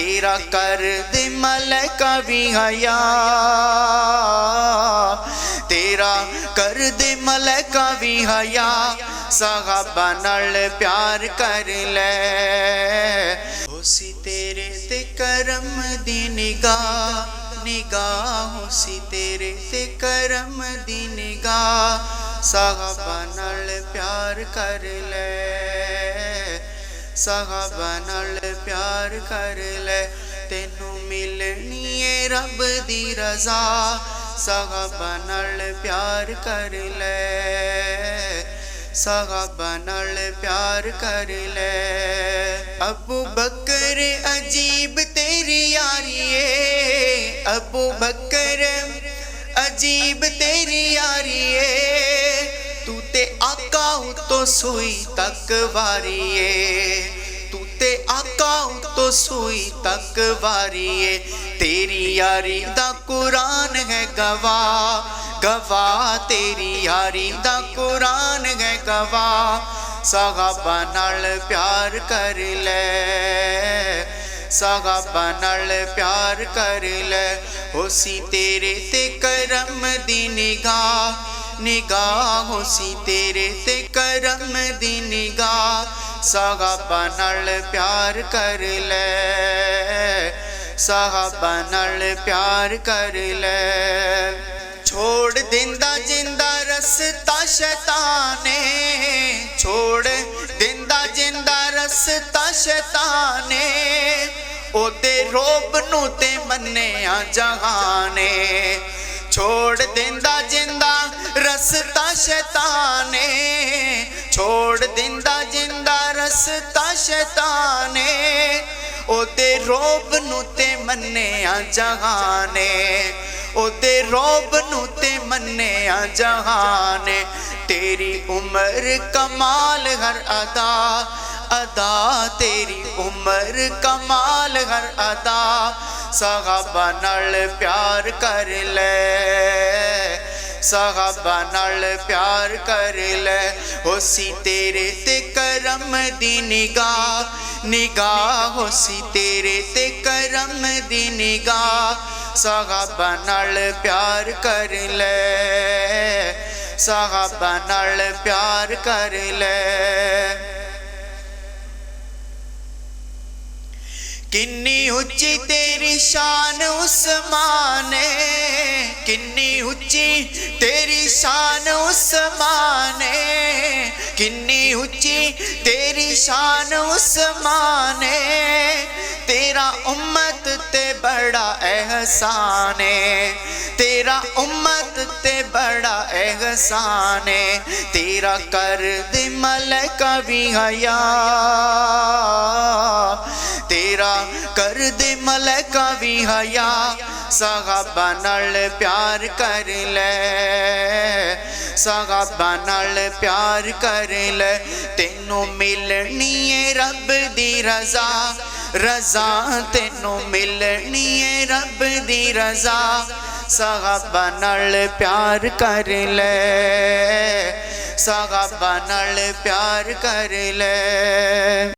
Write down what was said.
तेरा कर दे मलका भी हया, तेरा कर दे मलका भी हया, सहाबा नाल प्यार कर ले। होसी तेरे ते करम दी निगाह, निगाह होसी तेरे ते करम दी निगाह, सहाबा नाल प्यार कर ले, सहाबा नाल प्यार कर ले। तेनू मिलनी है रब दी रजा, सहाबा नाल प्यार कर ले, सहाबा नाल प्यार कर ले। अबू बकर अजीब तेरी यारी है, अबू बकर अजीब तेरी यारी है, तू ते आका तो सुई तक वारी है, तू ते आका तो सुई तक वारी है। तेरी यारी दा कुरान है गवाह, गवाह तेरी यारी दा कुरान है गवाह, सहाबा नाल प्यार कर ले, सहाबा नाल प्यार कर ले। होसी तेरे ते करम दी निगाह, निगाह होसी तेरे ते करम दी निगाह, सहाबा नाल प्यार कर ले, सहाबा नाल प्यार कर ले। छोड़ दिंदा जिंदा रस्ता शैताने, छोड़ दिंदा जिंदा रस्ता शैताने, ओदे रोब नू ते मन्निया जहाने। छोड़ दिंदा जिंदा रस्ता शैताने, छोड़ दिंदा जिंदा रस्ता शैताने, ओदे रोब नू ते मन्निया जहाने, ओदे रोब नू ते मन्निया जहाने। तेरी उम्र कमाल हर अदा, अदा तेरी उम्र कमाल हर अदा, सहाबा नाल प्यार कर ले, सहाबा नाल प्यार कर ले। होसी तेरे ते करम दी निगाह, निगाह होसी तेरे ते करम दी निगाह, सहाबा नाल प्यार कर ले, सहाबा नाल प्यार कर ले। किन्नी उच्ची तेरी शान उस्माने, किन्नी उच्ची तेरी शान उस्माने, किन्नी उच्ची तेरी शान उस्माने, तेरा उम्मत ते बड़ा एहसान है, तेरा उम्मत ते बड़ा एहसान है। तेरा कर दे मलका भी हया, तेरा कर दे मलका भी हया, सहाबा नाल प्यार कर ले, सहाबा नाल प्यार कर ले। तेनू मिलनी है रब दी रजा, रजा तेनू मिलनी है रब दी रजा, सहाबा नाल प्यार कर ले, सहाबा नाल प्यार कर ले।